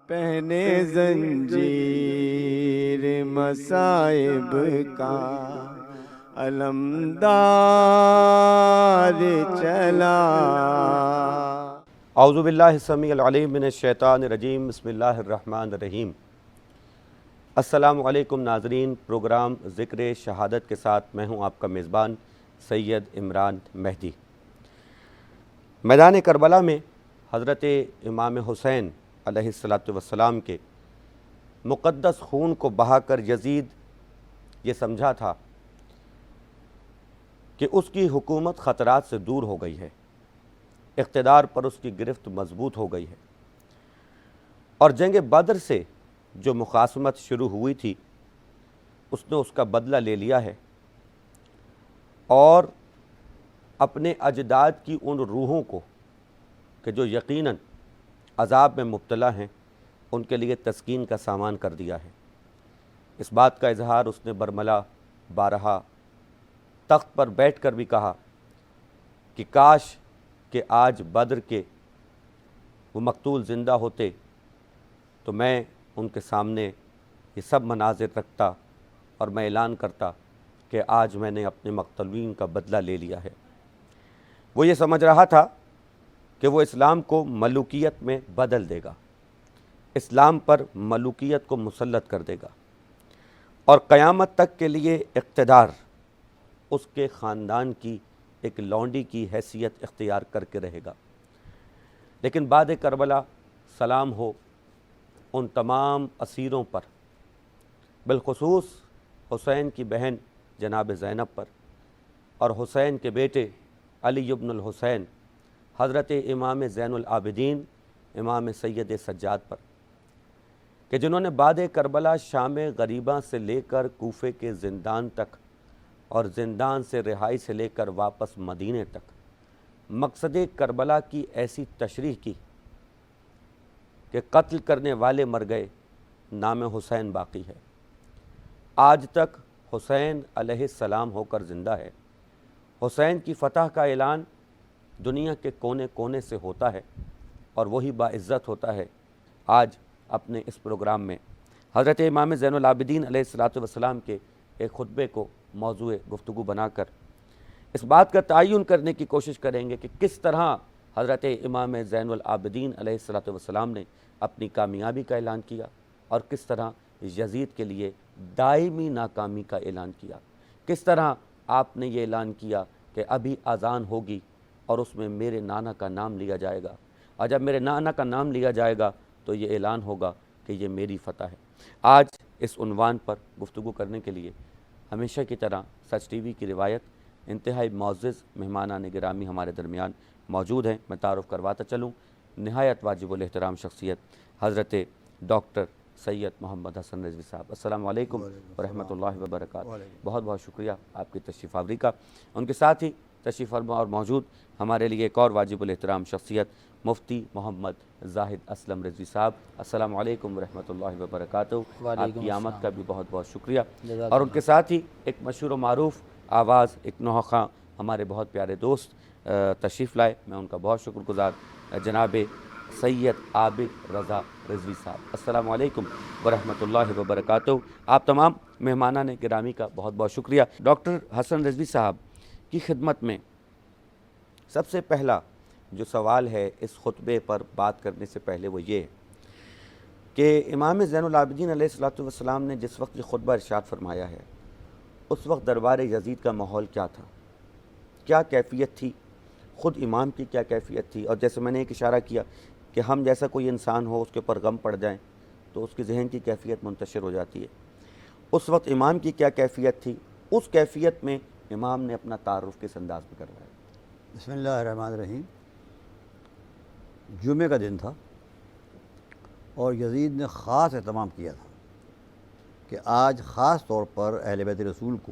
پہنے زنجیر مصائب کا علمدار چلا۔ اعوذ باللہ السمیع العلیم من الشیطان الرجیم، بسم اللہ الرحمن الرحیم۔ السلام علیکم ناظرین، پروگرام ذکر شہادت کے ساتھ میں ہوں آپ کا میزبان سید عمران مہدی۔ میدان کربلا میں حضرت امام حسین علیہ السلام کے مقدس خون کو بہا کر یزید یہ سمجھا تھا کہ اس کی حکومت خطرات سے دور ہو گئی ہے، اقتدار پر اس کی گرفت مضبوط ہو گئی ہے، اور جنگ بدر سے جو مخاصمت شروع ہوئی تھی اس نے اس کا بدلہ لے لیا ہے، اور اپنے اجداد کی ان روحوں کو کہ جو یقیناً عذاب میں مبتلا ہیں ان کے لیے تسکین کا سامان کر دیا ہے۔ اس بات کا اظہار اس نے برملا بارہا تخت پر بیٹھ کر بھی کہا کہ کاش کہ آج بدر کے وہ مقتول زندہ ہوتے تو میں ان کے سامنے یہ سب مناظر رکھتا اور میں اعلان کرتا کہ آج میں نے اپنے مقتولین کا بدلہ لے لیا ہے۔ وہ یہ سمجھ رہا تھا کہ وہ اسلام کو ملوکیت میں بدل دے گا، اسلام پر ملوکیت کو مسلط کر دے گا، اور قیامت تک کے لیے اقتدار اس کے خاندان کی ایک لونڈی کی حیثیت اختیار کر کے رہے گا۔ لیکن بعد کربلا سلام ہو ان تمام اسیروں پر، بالخصوص حسین کی بہن جناب زینب پر، اور حسین کے بیٹے علی ابن الحسین حضرت امام زین العابدین امام سید سجاد پر، کہ جنہوں نے بعد کربلا شام غریباں سے لے کر کوفے کے زندان تک اور زندان سے رہائی سے لے کر واپس مدینے تک مقصد کربلا کی ایسی تشریح کی کہ قتل کرنے والے مر گئے، نام حسین باقی ہے۔ آج تک حسین علیہ السلام ہو کر زندہ ہے۔ حسین کی فتح کا اعلان دنیا کے کونے کونے سے ہوتا ہے، اور وہی باعزت ہوتا ہے۔ آج اپنے اس پروگرام میں حضرت امام زین العابدین علیہ السلام کے ایک خطبے کو موضوع گفتگو بنا کر اس بات کا تعین کرنے کی کوشش کریں گے کہ کس طرح حضرت امام زین العابدین علیہ السلام نے اپنی کامیابی کا اعلان کیا، اور کس طرح یزید کے لیے دائمی ناکامی کا اعلان کیا، کس طرح آپ نے یہ اعلان کیا کہ ابھی اذان ہوگی اور اس میں میرے نانا کا نام لیا جائے گا، اور جب میرے نانا کا نام لیا جائے گا تو یہ اعلان ہوگا کہ یہ میری فتح ہے۔ آج اس عنوان پر گفتگو کرنے کے لیے ہمیشہ کی طرح سچ ٹی وی کی روایت انتہائی معزز مہمانان گرامی ہمارے درمیان موجود ہیں۔ میں تعارف کرواتا چلوں، نہایت واجب الاحترام شخصیت حضرت ڈاکٹر سید محمد حسن رضوی صاحب۔ السلام علیکم ورحمۃ اللہ وبرکاتہ۔ بہت بہت شکریہ آپ کی تشریف آوری کا۔ ان کے ساتھ ہی تشریف فرما اور موجود ہمارے لیے ایک اور واجب الاحترام شخصیت مفتی محمد زاہد اسلم رضوی صاحب۔ السلام علیکم ورحمۃ اللہ وبرکاتہ۔ آپ کی آمد کا بھی بہت بہت شکریہ۔ اور ان کے ساتھ ہی ایک مشہور و معروف آواز، ایک نوحہ خواں، ہمارے بہت پیارے دوست تشریف لائے، میں ان کا بہت شکر گزار، جناب سید عابد رضا رضوی صاحب۔ السلام علیکم ورحمۃ اللہ وبرکاتہ۔ آپ تمام مہمانان گرامی کا بہت بہت شکریہ۔ ڈاکٹر حسن رضوی صاحب کی خدمت میں سب سے پہلا جو سوال ہے اس خطبے پر بات کرنے سے پہلے وہ یہ ہے کہ امام زین العابدین علیہ السلام نے جس وقت یہ خطبہ ارشاد فرمایا ہے اس وقت دربار یزید کا ماحول کیا تھا، کیا کیفیت تھی، خود امام کی کیا کیفیت تھی، اور جیسے میں نے ایک اشارہ کیا کہ ہم جیسا کوئی انسان ہو اس کے اوپر غم پڑ جائیں تو اس کی ذہن کی کیفیت منتشر ہو جاتی ہے، اس وقت امام کی کیا کیفیت تھی، اس کیفیت میں امام نے اپنا تعارف کس انداز میں کروایا۔ بسم اللہ الرحمن الرحیم۔ جمعہ کا دن تھا اور یزید نے خاص اہتمام کیا تھا کہ آج خاص طور پر اہل بیت رسول کو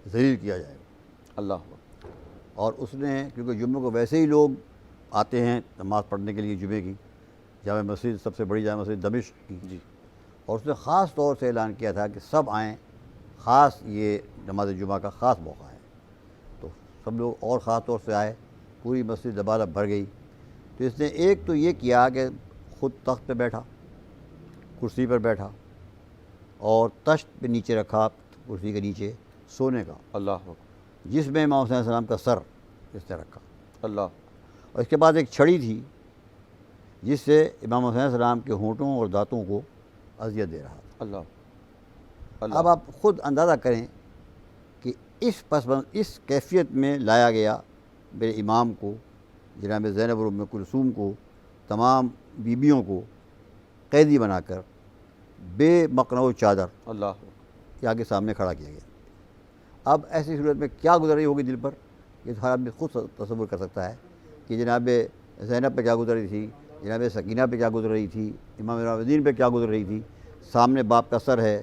ذلیل کیا جائے گا۔ اللہ اکبر۔ اور اس نے کیونکہ جمعہ کو ویسے ہی لوگ آتے ہیں نماز پڑھنے کے لیے جمعے کی، جامع مسجد سب سے بڑی جامع مسجد دمشق کی، جی، اور اس نے خاص طور سے اعلان کیا تھا کہ سب آئیں، خاص یہ نماز جمعہ کا خاص موقع ہے۔ تو سب لوگ اور خاص طور سے آئے، پوری مسجد لبالب بھر گئی۔ تو اس نے ایک تو یہ کیا کہ خود تخت پہ بیٹھا کرسی پر بیٹھا اور تشت پہ نیچے رکھا کرسی کے نیچے سونے کا، اللہ اکبر، جس میں امام حسین علیہ السلام کا سر اس طرح رکھا، اللہ، اور اس کے بعد ایک چھڑی تھی جس سے امام حسین علیہ السلام کے ہونٹوں اور دانتوں کو اذیت دے رہا تھا۔ اللہ، اب اللہ، آپ خود اندازہ کریں کہ اس کیفیت میں لایا گیا میرے امام کو، جناب زینب اور ام کلثوم کو، تمام بیبیوں کو قیدی بنا کر بے مقنع و چادر اللہ، کے آگے سامنے کھڑا کیا گیا۔ اب ایسی صورت میں کیا گزر رہی ہوگی دل پر، یہ ہر آدمی خود تصور کر سکتا ہے کہ جناب زینب پہ کیا گزر رہی تھی، جناب سکینہ پہ کیا گزر رہی تھی، امام الدین پہ کیا گزر رہی تھی۔ سامنے باپ کا سر ہے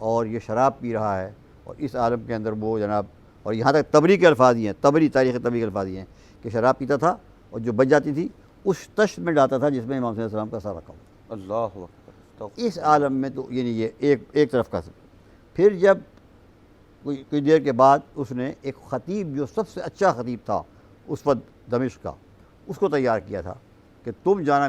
اور یہ شراب پی رہا ہے، اور اس عالم کے اندر وہ جناب، اور یہاں تک تبری کے الفاظ ہی ہیں، تاریخ تبری کے الفاظ ہی ہیں کہ شراب پیتا تھا اور جو بچ جاتی تھی اس تشت میں ڈالتا تھا جس میں امام حسین علیہ السلام کا سر رکھا ہوا۔ اللہ اکبر، اس عالم میں تو یعنی یہ ایک طرف کا سب۔ پھر جب کوئی دیر کے بعد اس نے ایک خطیب جو سب سے اچھا خطیب تھا اس وقت دمشق کا، اس کو تیار کیا تھا کہ تم جانا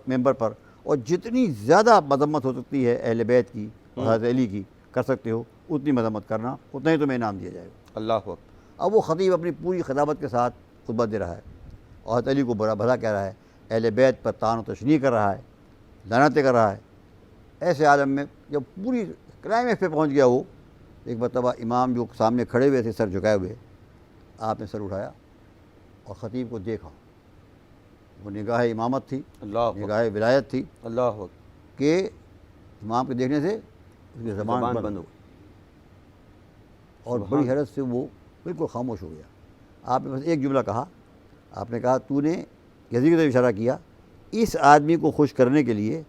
ممبر پر اور جتنی زیادہ مذمت ہو سکتی ہے اہل بیت کی اور حضرت علی کی کر سکتے ہو، اتنی مذمت کرنا، اتنا ہی تمہیں انعام دیا جائے گا۔ اللہ اکبر، اب وہ خطیب اپنی پوری خطابت کے ساتھ خطبہ دے رہا ہے اور حضرت علی کو برا بھلا کہہ رہا ہے، اہل بیت پر طعن و تشنیع کر رہا ہے، لعنتیں کر رہا ہے۔ ایسے عالم میں جب پوری کلائمیکس پہ پہنچ گیا وہ، ایک مرتبہ امام جو سامنے کھڑے ہوئے تھے سر جھکائے ہوئے، آپ نے سر اٹھایا اور خطیب کو دیکھا، وہ نگاہ امامت تھی، اللہ اکبر، نگاہ ولایت تھی اللہ اکبر، کہ امام کے دیکھنے سے اس کی زبان بند بند ہو ہو، اور بڑی حیرت سے وہ بالکل خاموش ہو گیا۔ آپ نے بس ایک جملہ کہا، آپ نے کہا تو نے یزید کی طرف اشارہ کیا، اس آدمی کو خوش کرنے کے لیے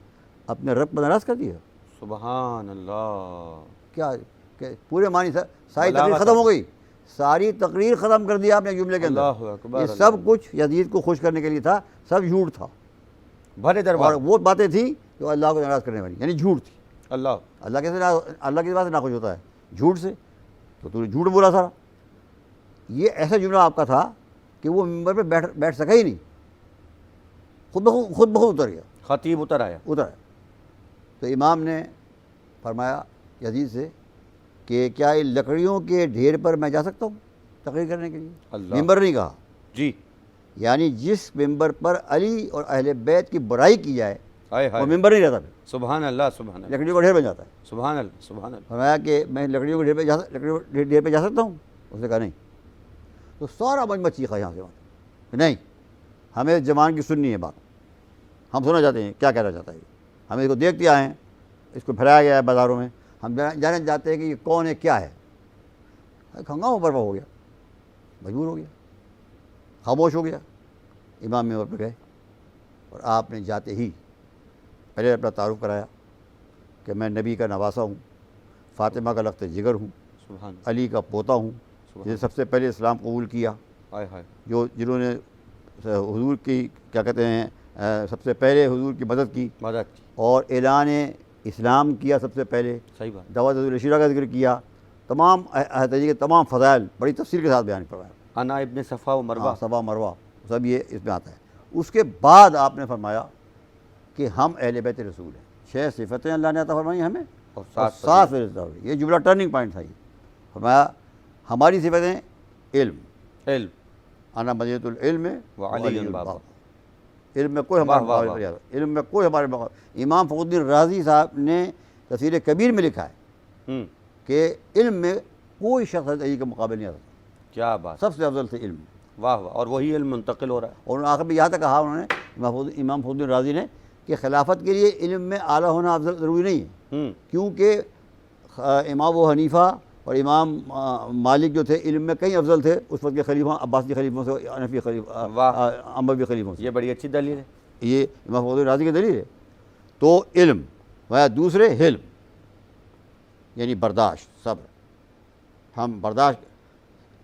اپنے رب کو ناراض کر دیا۔ سبحان اللہ، کیا پورے معنی ساری تقریر ختم ہو گئی، ساری تقریر ختم کر دیا آپ نے ایک جملے کے اندر۔ اللہ اکبر، یہ سب کچھ یزید کو خوش کرنے کے لیے تھا، سب جھوٹ تھا، بھرے اور دربار، وہ باتیں تھیں جو اللہ کو ناراض کرنے والی، یعنی جھوٹ تھی۔ اللہ، اللہ کیسے اللہ کی بات سے ناخوش ہوتا ہے؟ جھوٹ سے، تو نے جھوٹ بولا سارا۔ یہ ایسا جملہ آپ کا تھا کہ وہ ممبر پہ بیٹھ سکا ہی نہیں، خود بخود اتر گیا، خطیب اتر آیا، اتر آیا۔ تو امام نے فرمایا یزید سے کہ کیا ان لکڑیوں کے ڈھیر پر میں جا سکتا ہوں تقریر کرنے کے لیے؟ اللہ، ممبر نہیں کہا، جی، یعنی جس ممبر پر علی اور اہل بیت کی برائی کی جائے ہائے وہ ہائے، ممبر نہیں رہتا، پھر سبحان اللہ، سبحان اللہ، لکڑیوں کا ڈھیر بن جاتا ہے۔ سبحان اللہ، سبحان اللہ، فرمایا کہ میں لکڑیوں کے ڈھیر پہ جا سکتا ہوں؟ اس نے کہا نہیں۔ تو سارا مجمع چیخا یہاں سے وہاں کہ نہیں، ہمیں زبان کی سننی ہے بات، ہم سننا چاہتے ہیں کیا کہنا چاہتا ہے یہ، ہمیں اس کو دیکھتے آئے ہیں، اس کو پھیلایا گیا ہے بازاروں میں، ہم جاننا چاہتے ہیں کہ یہ کون ہے، کیا ہے۔ ہنگامہ برپا ہو گیا، مجبور ہو گیا، خاموش ہو گیا۔ امام ممبر پہ گئے اور آپ نے جاتے ہی پہلے اپنا تعارف کرایا کہ میں نبی کا نواسہ ہوں، فاطمہ کا لخت جگر ہوں، سبحان علی کا پوتا ہوں، جسے سب سے پہلے اسلام قبول کیا، ہائے ہائے، جنہوں نے حضور کی کیا کہتے ہیں سب سے پہلے حضور کی مدد کی مدد کی، اور اعلان اسلام کیا سب سے پہلے، صحیح بات، دعوت العشیرہ کا ذکر کیا، تمام حضرت علی کے تمام فضائل بڑی تفصیل کے ساتھ بیان کروایا، انا ابن صفا و مروہ، صفا مروہ سب یہ اس میں آتا ہے۔ اس کے بعد آپ نے فرمایا کہ ہم اہل بیت رسول ہیں، 6 صفتیں اللہ نے عطا فرمائی ہمیں اور اور 7 7 فضیلتیں ہوئی۔ یہ جملہ ٹرننگ پوائنٹ تھا۔ یہ فرمایا ہماری صفتیں علم، علم، انا مدینۃ العلم وعلی الباب، علم میں کوئی ہمارے واہ، واہ، مقابلے نہیں، علم میں کوئی ہمارے مقابلے۔ امام فخر الدین رازی صاحب نے تفسیر کبیر میں لکھا ہے کہ علم میں کوئی شخص حضرت علی کے مقابلے نہیں آتا، کیا بات، سب سے افضل تھے علم، واہ واہ، اور وہی علم منتقل ہو رہا ہے، اور آخر میں یہاں تک کہا انہوں نے امام فخر الدین رازی نے کہ خلافت کے لیے علم میں اعلیٰ ہونا افضل ضروری نہیں ہے، کیونکہ امام ابو حنیفہ اور امام مالک جو تھے علم میں کئی افضل تھے اس وقت کے خلیفہ، عباسی خلیفوں سے، حنفی خلیفہ، اموی خلیفوں سے۔ یہ بڑی اچھی دلیل ہے، یہ امام فخر الدین رازی کی دلیل ہے۔ تو علم و دوسرے حلم، یعنی برداشت، صبر، ہم برداشت،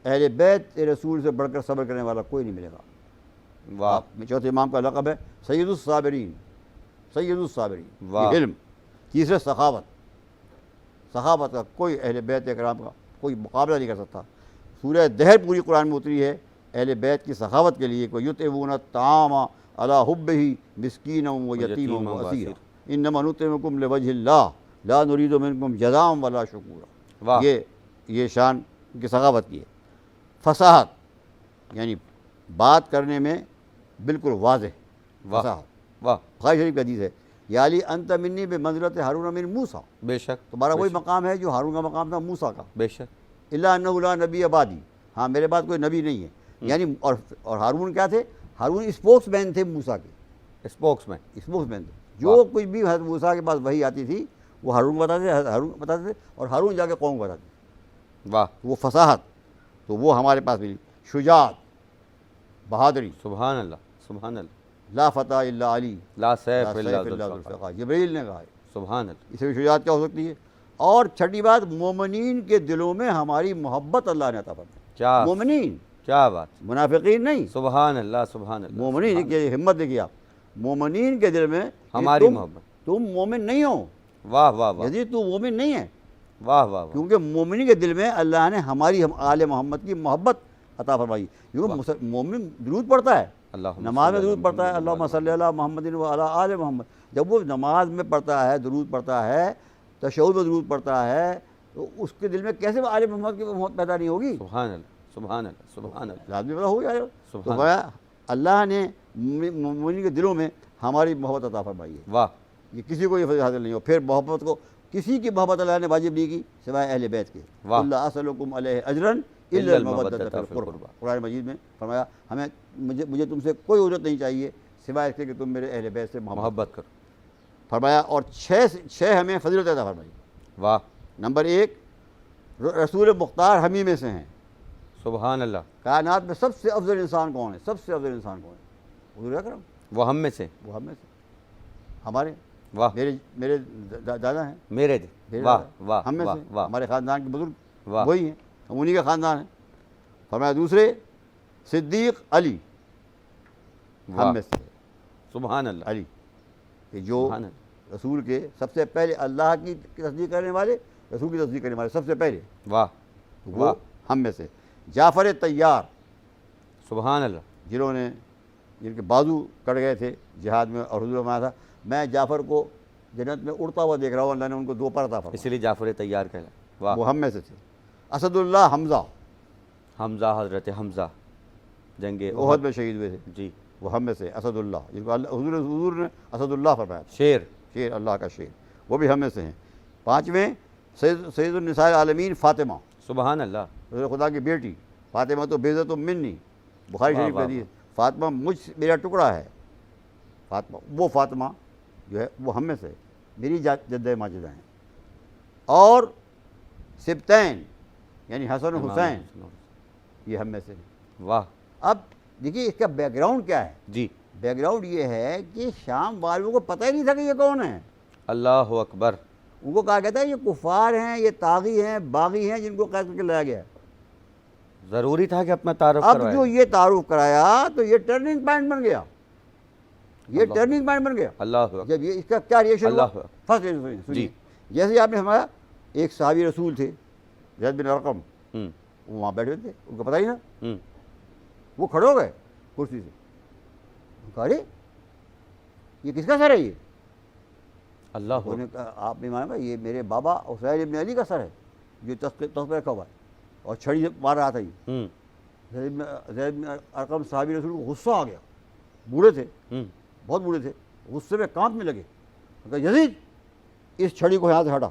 اہل بیت رسول سے بڑھ کر صبر کرنے والا کوئی نہیں ملے گا۔ واہ، چوتھے امام کا لقب ہے سید الصابرین، سید الصابرین، واہ، یہ علم۔ تیسرے سخاوت، سخاوت کا کوئی اہل بیت اکرام کا کوئی مقابلہ نہیں کر سکتا۔ سورہ دہر پوری قرآن میں اتری ہے اہل بیت کی سخاوت کے لیے، کوئی یطعمون الطعام علی حبہ مسکینا و یتیما و اسیرا، انما نطعمکم لوجہ اللہ لا نرید منکم جزاء ولا شکورا. واہ یہ شان کی سخاوت کی ہے. فصاحت یعنی بات کرنے میں بالکل واضح. واہ فصاحت واہ بخاری شریف کی حدیث ہے یا علی انت منی بمنزلۃ ہارون من موسیٰ. بے شک تمہارا وہی مقام ہے جو ہارون کا مقام تھا موسیٰ کا. بے شک الا انہ لا نبی بعدی. ہاں میرے بعد کوئی نبی نہیں ہے. یعنی اور ہارون کیا تھے؟ ہارون اسپوکس مین تھے موسیٰ کے. اسپوکس میں اسپوکس مین تھے. جو کچھ بھی حضرت موسیٰ کے پاس وہی آتی تھی وہ ہارون کو بتاتے تھے. ہارون کو بتاتے تھے اور ہارون جا کے قوم کو بتاتے تھے. واہ وہ فصاحت تو وہ ہمارے پاس ملی. شجاعت بہادری. سبحان اللہ سبحان اللہ. لا فتح الا علی لا سیف لا الا سیف ذو الا ذو الفقار. الفقار. جبریل نے کہا ہے. سبحان اللہ. اس میں شجاعت کیا ہو سکتی ہے؟ اور چھٹی بات مومنین کے دلوں میں ہماری محبت اللہ نے عطا فرمائی. کیا مومنین کیا بات. منافقین نہیں. سبحان اللہ سبحان اللہ. مومنین کی ہمت دیکھیے آپ. مومنین کے دل میں ہماری تم- محبت. تم مومن نہیں ہو. واہ واہ واہ یزید تو مومن نہیں ہے واہ واہ واہ. کیونکہ مومنی کے دل میں اللہ نے ہماری آل محمد کی محبت عطا فرمائی. کیونکہ مومن درود پڑھتا ہے, اللہم نماز میں صلی درود پڑھتا ہے, اللہ اللہم صلی علی محمد و علی آل محمد. جب وہ نماز میں پڑھتا ہے, درود پڑھتا ہے, تشہد میں درود پڑھتا ہے, تو اس کے دل میں کیسے آل محمد کی محبت پیدا نہیں ہوگی؟ سبحان اللہ سبحان اللہ سبحان اللہ. لازمی پیدا ہو جائے گا. تو سبحان گویا اللہ نے مومنی کے دلوں میں ہماری محبت عطا فرمائی ہے. واہ یہ کسی کو یہ فضل حاصل نہیں ہو. پھر محبت کو کسی کی محبت اللہ نے واجب نہیں کی سوائے اہل بیت کے. واہ. اللہ اسلکم علیہ اجرا الا المودۃ فی القربى. قرآن مجید میں فرمایا مجھے تم سے کوئی اجرت نہیں چاہیے سوائے اس کے کہ تم میرے اہل بیت سے محبت کرو. فرمایا. اور چھ ہمیں فضیلت عطا فرمائی. واہ نمبر 1 رسول مختار ہم ہی میں سے ہیں. سبحان اللہ. کائنات میں سب سے افضل انسان کون ہے؟ سب سے افضل انسان کون ہے؟ حضور اکرم. وہ ہم میں سے. وہ ہم میں سے ہمارے واہ میرے دادا ہیں. میرے دے. میرے واہ دادا واہ ہم میں واہ سے. واہ ہمارے خاندان کے بزرگ واہ. وہی ہیں, ہم انہی کا خاندان ہے. فرمایا دوسرے صدیق علی واہ. ہم میں سے. سبحان اللہ علی کہ جو سبحان اللہ. رسول کے سب سے پہلے اللہ کی تصدیق کرنے والے, رسول کی تصدیق کرنے والے سب سے پہلے واہ وہ واہ. ہم میں سے. جعفر طیار سبحان اللہ. جن کے بازو کٹ گئے تھے جہاد میں اور حضور فرمایا تھا میں جعفر کو جنت میں اڑتا ہوا دیکھ رہا ہوں, اللہ نے ان کو 2 پر عطا فرمایا. اسی لیے جعفر تیار کہلا. واہ. وہ ہم میں سے تھے. اسد اللہ حمزہ حمزہ حضرت حمزہ جنگ احد میں شہید ہوئے تھے. جی. وہ ہم میں سے اسد اللہ جن کو حضور نے اسد اللہ فرمایا تھا. شیر. شیر, اللہ کا شیر, وہ بھی ہم میں سے ہیں. 5ویں سید النساء العالمین فاطمہ, سبحان اللہ. رسول خدا کی بیٹی. فاطمہ تو بیزت منی, بخاری واہ شریف واہ کا حدیث. فاطمہ میرا ٹکڑا ہے. فاطمہ وہ فاطمہ جو ہے وہ ہم میں سے میری جدہ ماجدہ ہیں. اور سبتین یعنی حسن و حسین یہ ہم میں سے ہیں. واہ. اب دیکھیے اس کا بیک گراؤنڈ کیا ہے. جی. بیک گراؤنڈ یہ ہے کہ شام والوں کو پتہ ہی نہیں تھا کہ یہ کون ہے. اللہ اکبر. ان کو کہا کہتا ہے یہ کفار ہیں, یہ طاغی ہیں, باغی ہیں, جن کو قید کر کے لایا گیا ہے. ضروری تھا کہ اپنا تعارف اب کروائے. جو یہ تعارف کرایا تو یہ ٹرننگ پوائنٹ بن گیا. یہ اللہ ٹرننگ پوائنٹ بن گیا. اللہ اکبر. جب یہ اس کا کیا ریئیکشن ہوا؟ اللہ فرسٹ ریئیکشن سنیے. جی. جیسے آپ نے فرمایا ایک صحابی رسول تھے زید بن ارقم, ہوں وہ وہاں بیٹھے تھے, ان کو پتہ ہی نا, ہوں. وہ کھڑے ہو گئے کرسی سے. کہا ارے یہ کس کا سر ہے؟ یہ اللہ انہوں نے کہا آپ نے مانا یہ میرے بابا حسین ابن علی کا سر ہے جو تخت پہ رکھا ہوا ہے اور چھڑی سے مار رہا تھا. یہ ہوں زید بن ارقم صحابی رسول کو غصہ آ گیا. بوڑھے تھے, ہوں. بہت بوڑھے تھے, غصے میں کانپنے لگے. کہا یزید اس چھڑی کو یہاں سے ہٹا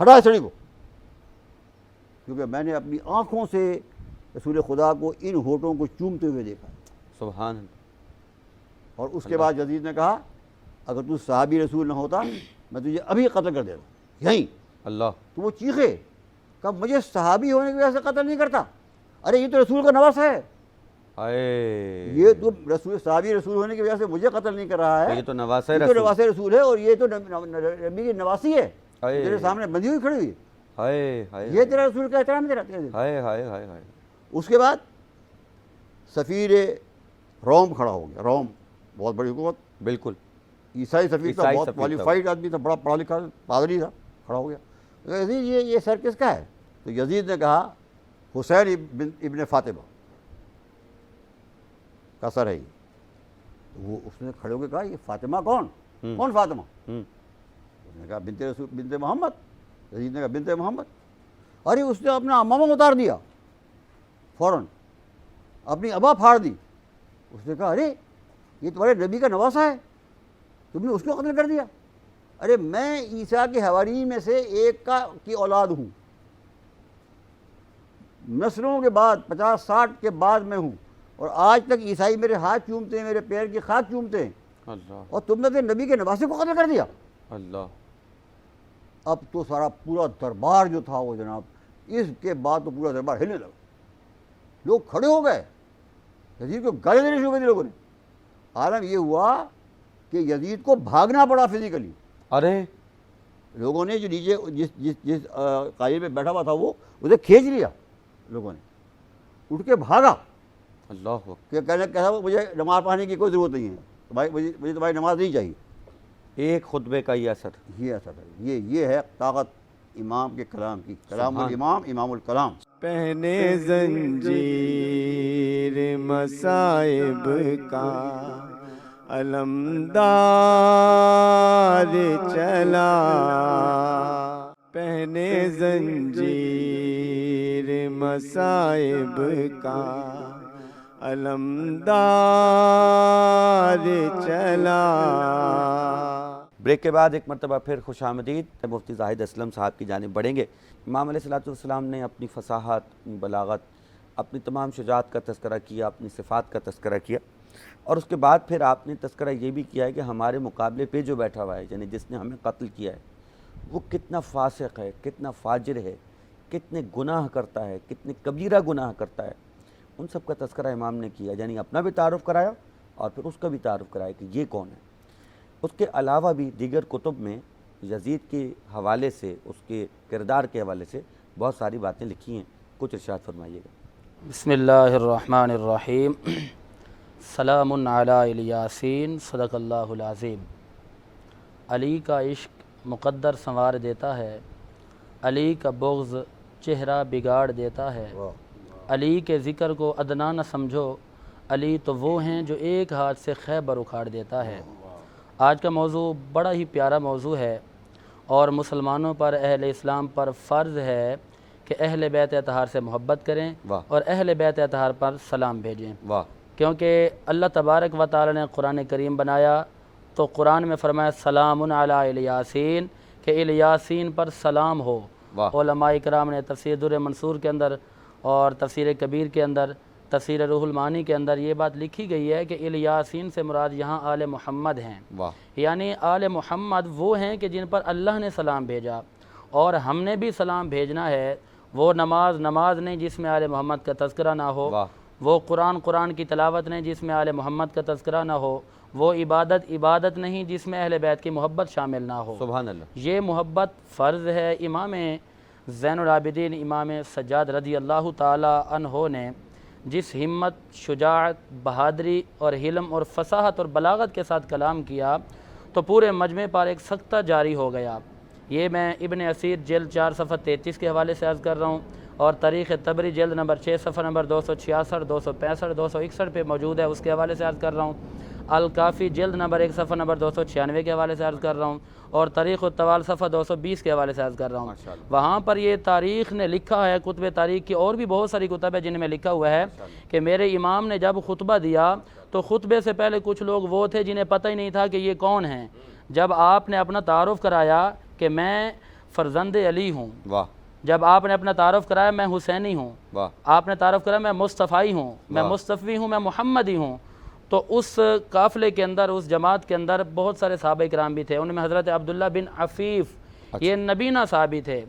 اس چھڑی کو, کیونکہ میں نے اپنی آنکھوں سے رسول خدا کو ان ہونٹوں کو چومتے ہوئے دیکھا. سبحان اللہ. اور اس کے بعد یزید نے کہا اگر تو صحابی رسول نہ ہوتا میں تجھے ابھی قتل کر دیتا یہیں. اللہ. تو وہ چیخے, کہا مجھے صحابی ہونے کی وجہ سے قتل نہیں کرتا. ارے یہ تو رسول کا نواسہ ہے, اے یہ تو صحابی رسول ہونے کی وجہ سے مجھے قتل نہیں کر رہا ہے. یہ تو نواسہ یہ تو رسول. نواسہ رسول ہے اور یہ تو نبی کی نواسی ہے, ہائے تیرے سامنے بندھی ہوئی کھڑی ہوئی. ہائے ہائے یہ تیرا رسول کا احترام تیرا. ہائے ہائے ہائے ہائے. اس کے بعد سفیر روم کھڑا ہو گیا. روم بہت بڑی حکومت, بالکل. عیسائی سفیر تھا, عیسائی بہت سفیر تھا. کوالیفائڈ آدمی تھا, بڑا پڑھا لکھا پادری تھا, کھڑا ہو گیا. یزید یہ سر کس کا ہے؟ تو یزید نے کہا حسین ابن فاطمہ کا سر ہے یہ. وہ اس نے کھڑے ہو کے کہا یہ فاطمہ کون؟ کون فاطمہ؟ اس نے کہا بنت رسول بنت محمد۔ یزید نے کہا بنت محمد۔ ارے اس نے اپنا امامہ اتار دیا فوراً، اپنی ابا پھاڑ دی۔ اس نے کہا ارے یہ تمہارے نبی کا نواسہ ہے، تم نے اس کو قتل کر دیا؟ ارے میں عیسیٰ کے حواریین میں سے ایک کی اولاد ہوں، نسلوں کے بعد 50-60 کے بعد میں ہوں، اور آج تک عیسائی میرے ہاتھ چومتے ہیں، میرے پیر کی خاک چومتے ہیں، اللہ اور تم نے اپنے نبی کے نواسے کو قتل کر دیا۔ اللہ اب تو سارا پورا دربار جو تھا وہ جناب، اس کے بعد تو پورا دربار ہلنے لگا، لوگ کھڑے ہو گئے، یزید کو گالی دینے شروع کر دی لوگوں نے۔ عالم یہ ہوا کہ یزید کو بھاگنا پڑا فزیکلی۔ ارے لوگوں نے جو نیچے جس قائل پہ بیٹھا ہوا تھا وہ اسے کھینچ لیا، لوگوں نے اٹھ کے بھاگا اللہ اکبر۔ کہ کہنے کہا مجھے نماز پڑھنے کی کوئی ضرورت نہیں ہے، بھائی مجھے تمہاری نماز نہیں چاہیے۔ ایک خطبے کا یہ اثر۔ یہ اثر ہے، یہ ہے طاقت امام کے کلام کی، کلام الامام امام الکلام۔ پہنے زنجیر مصائب کا علمدار چلا، پہنے زنجیر مصائب کا علمدار چلا۔ بریک کے بعد ایک مرتبہ پھر خوش آمدید مفتی زاہد اسلم صاحب کی جانب بڑھیں گے۔ امام علیہ الصلوۃ والسلام نے اپنی فصاحت، اپنی بلاغت، اپنی تمام شجاعت کا تذکرہ کیا، اپنی صفات کا تذکرہ کیا، اور اس کے بعد پھر آپ نے تذکرہ یہ بھی کیا ہے کہ ہمارے مقابلے پہ جو بیٹھا ہوا ہے، یعنی جس نے ہمیں قتل کیا ہے، وہ کتنا فاسق ہے، کتنا فاجر ہے، کتنے گناہ کرتا ہے، کتنے کبیرہ گناہ کرتا ہے، ان سب کا تذکرہ امام نے کیا، یعنی اپنا بھی تعارف کرایا اور پھر اس کا بھی تعارف کرایا کہ یہ کون ہے۔ اس کے علاوہ بھی دیگر کتب میں یزید کے حوالے سے، اس کے کردار کے حوالے سے بہت ساری باتیں لکھی ہیں، کچھ ارشاد فرمائیے گا۔ بسم اللہ الرحمن الرحیم۔ سلام علی الیاسین، صدق اللہ العظیم۔ علی کا عشق مقدر سنوار دیتا ہے، علی کا بغض چہرہ بگاڑ دیتا ہے، علی کے ذکر کو ادنا نہ سمجھو، علی تو وہ ہیں جو ایک ہاتھ سے خیبر اکھاڑ دیتا ہے۔ آج کا موضوع بڑا ہی پیارا موضوع ہے، اور مسلمانوں پر، اہل اسلام پر فرض ہے کہ اہل بیت اطہار سے محبت کریں اور اہل بیت اطہار پر سلام بھیجیں، کیونکہ اللہ تبارک و تعالی نے قرآن کریم بنایا تو قرآن میں فرمایا سلام علی الیاسین، کہ الیاسین پر سلام ہو۔ علماء اکرام نے تفسیر در منصور کے اندر اور تفسیر کبیر کے اندر، تفسیر روح المعانی کے اندر یہ بات لکھی گئی ہے کہ الیاسین سے مراد یہاں آل محمد ہیں، یعنی آل محمد وہ ہیں کہ جن پر اللہ نے سلام بھیجا، اور ہم نے بھی سلام بھیجنا ہے۔ وہ نماز نہیں جس میں آل محمد کا تذکرہ نہ ہو، وہ قرآن کی تلاوت نہیں جس میں آل محمد کا تذکرہ نہ ہو، وہ عبادت نہیں جس میں اہل بیت کی محبت شامل نہ ہو۔ سبحان اللہ۔ یہ محبت فرض ہے۔ امام زین العابدین امام سجاد رضی اللہ تعالی عنہ نے جس ہمت، شجاعت، بہادری اور حلم اور فصاحت اور بلاغت کے ساتھ کلام کیا تو پورے مجمع پر ایک سکتہ جاری ہو گیا۔ یہ میں ابن اسیر جلد 4 صفحہ 33 کے حوالے سے عرض کر رہا ہوں، اور تاریخ طبری جلد نمبر 6 صفحہ نمبر 266، 265، 261 پہ موجود ہے، اس کے حوالے سے عرض کر رہا ہوں۔ الکافی جلد نمبر 1 صفحہ نمبر 296 کے حوالے سے عرض کر رہا ہوں، اور تاریخ الطوال صفحہ 220 کے حوالے سے عرض کر رہا ہوں۔ وہاں پر یہ تاریخ نے لکھا ہے، کتب تاریخ کی اور بھی بہت ساری کتب ہے جن میں لکھا ہوا ہے کہ میرے امام نے جب خطبہ دیا تو خطبے سے پہلے کچھ لوگ وہ تھے جنہیں پتہ ہی نہیں تھا کہ یہ کون ہیں۔ جب آپ نے اپنا تعارف کرایا کہ میں فرزند علی ہوں، جب آپ نے اپنا تعارف کرایا میں حسینی ہوں، آپ نے تعارف کرایا میں مصطفی ہوں، میں مصطفی ہوں، میں محمدی ہوں، تو اس قافلے کے اندر، اس جماعت کے اندر بہت سارے صحابہ کرام بھی تھے۔ ان میں حضرت عبداللہ بن عفیف، یہ نبینہ صحابی تھے۔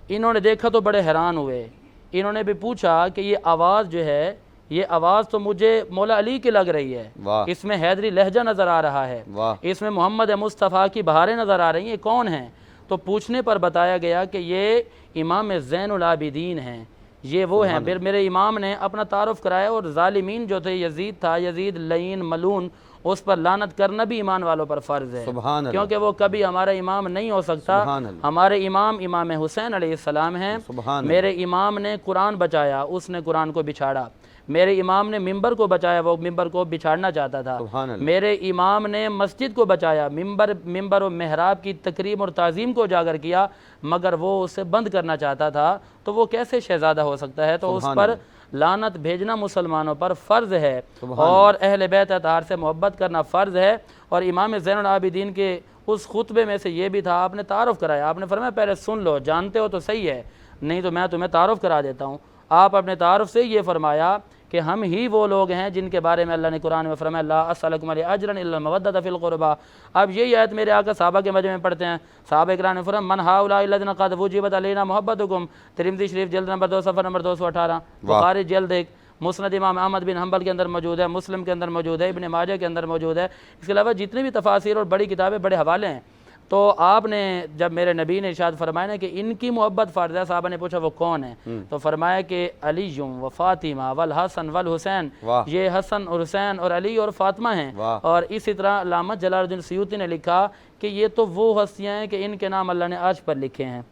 انہوں نے دیکھا تو بڑے حیران ہوئے، انہوں نے بھی پوچھا کہ یہ آواز جو ہے، یہ آواز تو مجھے مولا علی کی لگ رہی ہے، اس میں حیدری لہجہ نظر آ رہا ہے، اس میں محمد مصطفیٰ کی بہاریں نظر آ رہی ہیں، یہ کون ہیں؟ تو پوچھنے پر بتایا گیا کہ یہ امام زین العابدین ہیں، یہ وہ ہیں۔ پھر میرے امام نے اپنا تعارف کرایا، اور ظالمین جو تھے، یزید تھا، یزید لعین ملعون، اس پر لعنت کرنا بھی ایمان والوں پر فرض ہے، کیونکہ وہ کبھی ہمارا امام نہیں ہو سکتا۔ ہمارے امام حسین علیہ السلام ہیں۔ میرے امام نے قرآن بچایا، اس نے قرآن کو بچھاڑا۔ میرے امام نے ممبر کو بچایا، وہ ممبر کو بچھاڑنا چاہتا تھا، سبحان اللہ۔ میرے امام نے مسجد کو بچایا، ممبر و محراب کی تکریم اور تعظیم کو اجاگر کیا، مگر وہ اسے بند کرنا چاہتا تھا، تو وہ کیسے شہزادہ ہو سکتا ہے؟ تو اس پر لعنت بھیجنا مسلمانوں پر فرض ہے، اور اہل بیت اطہار سے محبت کرنا فرض ہے۔ اور امام زین العابدین کے اس خطبے میں سے یہ بھی تھا، آپ نے تعارف کرایا، آپ نے فرمایا پہلے سن لو، جانتے ہو تو صحیح ہے، نہیں تو میں تمہیں تعارف کرا دیتا ہوں۔ آپ اپنے تعارف سے یہ فرمایا کہ ہم ہی وہ لوگ ہیں جن کے بارے میں اللہ نے قرآن میں فرمایا لا اسألکم علیہ اجرا الا المودۃ فی القربى۔ اب یہی آیت میرے آقا صحابہ کے مجمع میں پڑھتے ہیں، صحابہ کرام نے فرمایا من ہؤلاء الذین قد وجبت علینا محبتکم، ترمذی شریف جلد نمبر 2 صفحہ نمبر 218، بخاری جلد 1، مسند امام احمد بن حنبل کے اندر موجود ہے، مسلم کے اندر موجود ہے، ابن ماجہ کے اندر موجود ہے، اس کے علاوہ جتنے بھی تفاسیر اور بڑی کتابیں، بڑے حوالے ہیں۔ تو آپ نے جب میرے نبی نے ارشاد فرمایا نا کہ ان کی محبت فرض ہے، صحابہ نے پوچھا وہ کون ہے؟ تو فرمایا کہ علی و فاطمہ والحسن والحسین، یہ حسن اور حسین اور علی اور فاطمہ ہیں۔ اور اسی طرح علامہ جلال الدین سیوطی نے لکھا کہ یہ تو وہ ہستیاں ہیں کہ ان کے نام اللہ نے عرش پر لکھے ہیں۔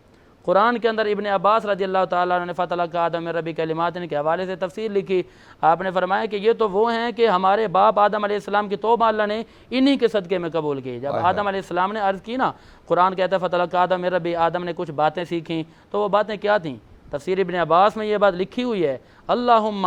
قرآن کے اندر ابن عباس رضی اللہ تعالیٰ عنہ نے فتلقی آدم من ربہ کلمات کے حوالے سے تفسیر لکھی، آپ نے فرمایا کہ یہ تو وہ ہیں کہ ہمارے باپ آدم علیہ السلام کی توبہ اللہ نے انہی کے صدقے میں قبول کی۔ جب آدم علیہ السلام نے عرض کی نا، قرآن کہتا ہے فتلقی آدم من ربہ، آدم نے کچھ باتیں سیکھیں، تو وہ باتیں کیا تھیں؟ تفسیر ابن عباس میں یہ بات لکھی ہوئی ہے، اللہم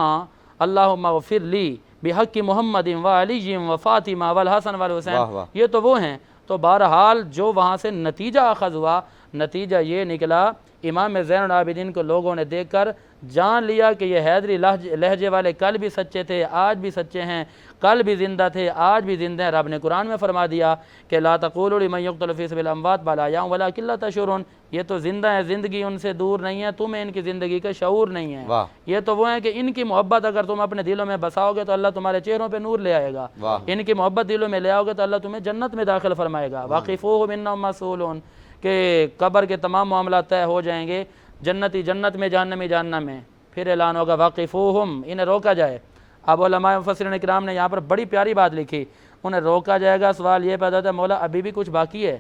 اغفر لی بحق محمد وعلی وفاطمہ والحسن والحسین، یہ تو وہ ہیں۔ تو بہرحال جو وہاں سے نتیجہ اخذ ہوا، نتیجہ یہ نکلا، امام زین العابدین کو لوگوں نے دیکھ کر جان لیا کہ یہ حیدری لہجے والے کل بھی سچے تھے، آج بھی سچے ہیں، کل بھی زندہ تھے، آج بھی زندہ ہیں۔ رب نے قرآن میں فرما دیا کہ لا تقولوا لمن يقتل في سبيل الاموات بل احياء ولكن لا تشعرون، یہ تو زندہ ہیں، زندگی ان سے دور نہیں ہے، تمہیں ان کی زندگی کا شعور نہیں ہے۔ یہ تو وہ ہیں کہ ان کی محبت اگر تم اپنے دلوں میں بساؤ گے تو اللہ تمہارے چہروں پہ نور لے آئے گا، ان کی محبت دلوں میں لے آؤ گے تو اللہ تمہیں جنت میں داخل فرمائے گا۔ واقفوہم انہم مسئولون، کہ قبر کے تمام معاملات طے ہو جائیں گے، جنتی جنت میں، جہنمی جہنم میں، پھر اعلان ہوگا واقفوہم، انہیں روکا جائے۔ اب علماء مفسرین کرام نے یہاں پر بڑی پیاری بات لکھی، انہیں روکا جائے گا، سوال یہ پیدا ہوتا ہے مولا ابھی بھی کچھ باقی ہے،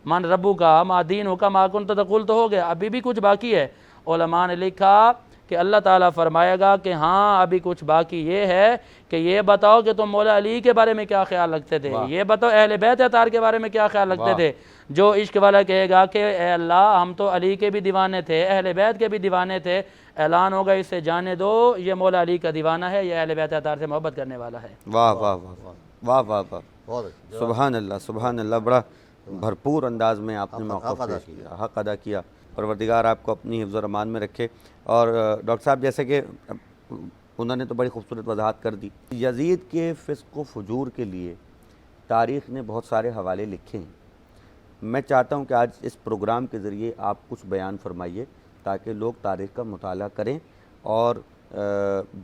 من ربو کا ما دین کا ما کنت تقول تو ہو گیا، ابھی بھی کچھ باقی ہے۔ علماء نے لکھا کہ اللہ تعالیٰ فرمائے گا کہ ہاں ابھی کچھ باقی یہ ہے کہ یہ بتاؤ کہ تم مولا علی کے بارے میں کیا خیال رکھتے تھے، یہ بتاؤ اہل بیت اطہار کے بارے میں کیا خیال رکھتے تھے۔ جو عشق والا کہے گا کہ اے اللہ ہم تو علی کے بھی دیوانے تھے، اہل بیت کے بھی دیوانے تھے، اعلان ہوگا اس سے جانے دو یہ مولا علی کا دیوانہ ہے، یہ اہل بیت اطہار سے محبت کرنے والا ہے۔ واہ واہ واہ واہ واہ واہ، سبحان اللہ سبحان اللہ، بڑا بھرپور انداز میں آپ نے موقف پیش کیا، حق ادا کیا۔ پروردگار آپ کو اپنی حفظ و امان میں رکھے۔ اور ڈاکٹر صاحب جیسے کہ انہوں نے تو بڑی خوبصورت وضاحت کر دی، یزید کے فسق و فجور کے لیے تاریخ نے بہت سارے حوالے لکھے ہیں۔ میں چاہتا ہوں کہ آج اس پروگرام کے ذریعے آپ کچھ بیان فرمائیے تاکہ لوگ تاریخ کا مطالعہ کریں اور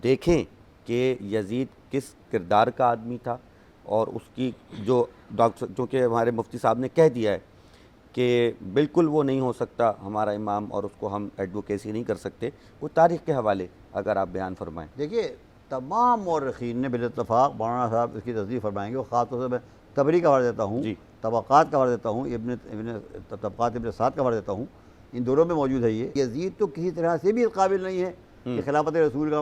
دیکھیں کہ یزید کس کردار کا آدمی تھا، اور اس کی جو ڈاکٹر چونکہ ہمارے مفتی صاحب نے کہہ دیا ہے کہ بالکل وہ نہیں ہو سکتا ہمارا امام اور اس کو ہم ایڈوکیسی نہیں کر سکتے، وہ تاریخ کے حوالے اگر آپ بیان فرمائیں۔ دیکھیے تمام مورخین نے بالاتفاق، مولانا صاحب اس کی تصدیق فرمائیں گے، وہ خاص طور سے میں طبری کا حوالہ دیتا ہوں، طبقات کا حوالہ دیتا ہوں، طبقات ابن سعد کا حوالہ دیتا ہوں، ان دونوں میں موجود ہے۔ یہ یزید تو کسی طرح سے بھی قابل نہیں ہے کہ خلافت رسول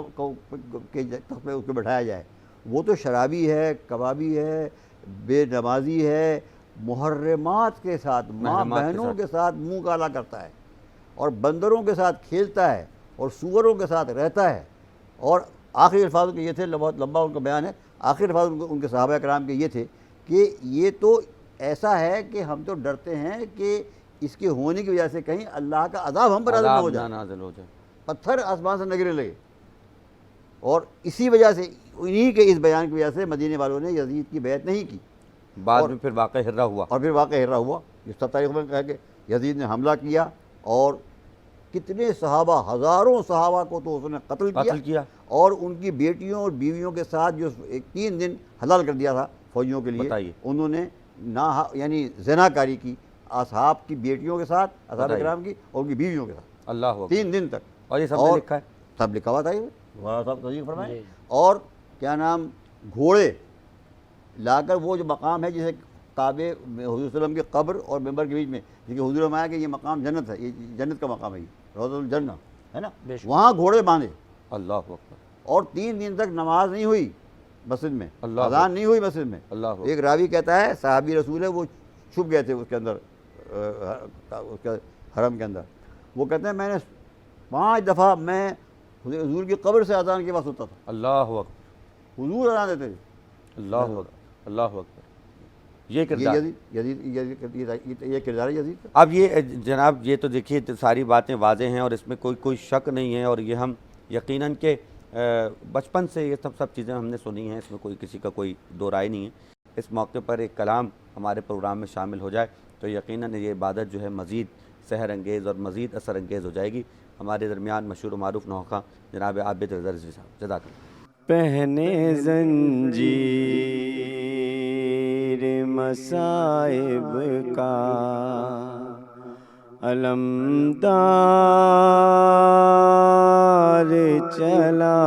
کے تخت پہ اس کو بٹھایا جائے، وہ تو شرابی ہے، کبابی ہے، بے نمازی ہے، محرمات کے ساتھ، ماں بہنوں کے ساتھ منہ کالا کرتا ہے، اور بندروں کے ساتھ کھیلتا ہے، اور سوروں کے ساتھ رہتا ہے۔ اور آخری الفاظ کے یہ تھے، بہت لمبا ان کا بیان ہے، آخری الفاظ ان کے صحابہ کرام کے یہ تھے کہ یہ تو ایسا ہے کہ ہم تو ڈرتے ہیں کہ اس کے ہونے کی وجہ سے کہیں اللہ کا عذاب ہم پر نازل ہو جائے، پتھر آسمان سے نہ گرنے لگے۔ اور اسی وجہ سے، انہی کے اس بیان کی وجہ سے مدینے والوں نے یزید کی بیعت نہیں کی۔ بعد میں پھر واقعہ ہرہ ہوا، اور پھر واقعہ ہرہ ہوا، اس سب تاریخ میں کہا کہ یزید نے حملہ کیا اور کتنے صحابہ، ہزاروں صحابہ کو تو اس نے قتل کیا، اور ان کی بیٹیوں اور بیویوں کے ساتھ جو 3 دن حلال کر دیا تھا فوجیوں کے لیے، انہوں نے یعنی زنا کاری کی اصحاب کی بیٹیوں کے ساتھ، اصحاب کرام کی، اور ان کی بیویوں کے ساتھ، اللہ 3 دن تک۔ اور یہ سب لکھا ہے، سب لکھا ہوا تھا، یہ مولانا صاحب تصدیق فرمائیں۔ اور کیا نام، گھوڑے لا کر وہ جو مقام ہے جسے کعبے میں حضور صلی اللہ علیہ وسلم کی قبر اور ممبر کے بیچ میں، کیونکہ حضور نے فرمایا کہ یہ مقام جنت ہے، یہ جنت کا مقام ہے، یہ روضۃ الجنہ ہے نا، وہاں گھوڑے باندھے، اللہ اکبر، اور 3 دن تک نماز نہیں ہوئی مسجد میں، اللہ اذان نہیں ہوئی مسجد میں۔ اللہ ایک راوی کہتا ہے صحابی رسول ہے، وہ چھپ گئے تھے اس کے اندر، اس کے حرم کے اندر، وہ کہتے ہیں میں نے 5 دفعہ میں حضور کی قبر سے اذان کے پاس ہوتا تھا، اللہ اکبر، حضور اذان دیتے تھے۔ اللہ اکبر، اللہ اکبر، یہ یہ کردار۔ یہ کردار ہے یزید کا۔ اب یہ جناب یہ تو دیکھیے ساری باتیں واضح ہیں اور اس میں کوئی شک نہیں ہے، اور یہ ہم یقیناً کہ بچپن سے یہ سب چیزیں ہم نے سنی ہیں، اس میں کسی کا کوئی دو رائے نہیں ہے۔ اس موقع پر ایک کلام ہمارے پروگرام میں شامل ہو جائے تو یقیناً یہ عبادت جو ہے مزید سحر انگیز اور مزید اثر انگیز ہو جائے گی۔ ہمارے درمیان مشہور و معروف نوخہ جناب عابد رضا رضوی صاحب، جزاک اللہ۔ پہنے زنجیر مصائب کا علمدار چلا،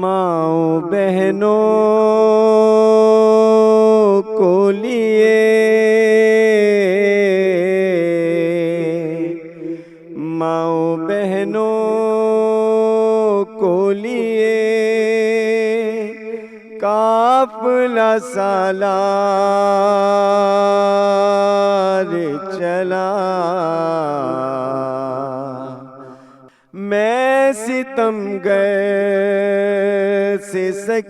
ماؤں بہنوں کو لیے ماؤں بہنوں کو لیے قافلہ سالار چلا، میں ستم گر سے سکینہ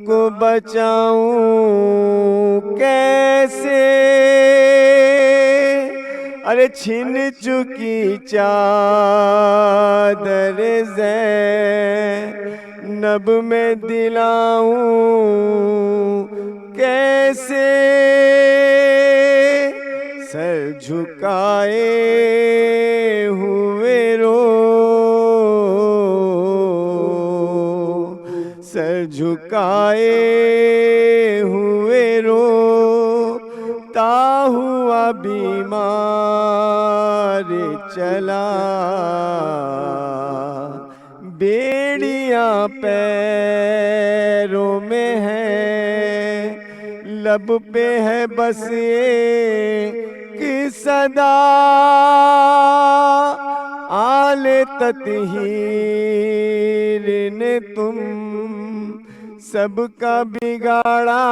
کو بچاؤں کیسے، ارے چھن چکی چادر زینب میں دلاؤں کیسے، سر جھکائے ہوئے سر جھکائے ہوئے تا ہوا بیمار چلا، بیڑیاں پیروں میں ہے، لب پہ ہے بس ایک صدا، آل تطہیر نے تم سب کا بگاڑا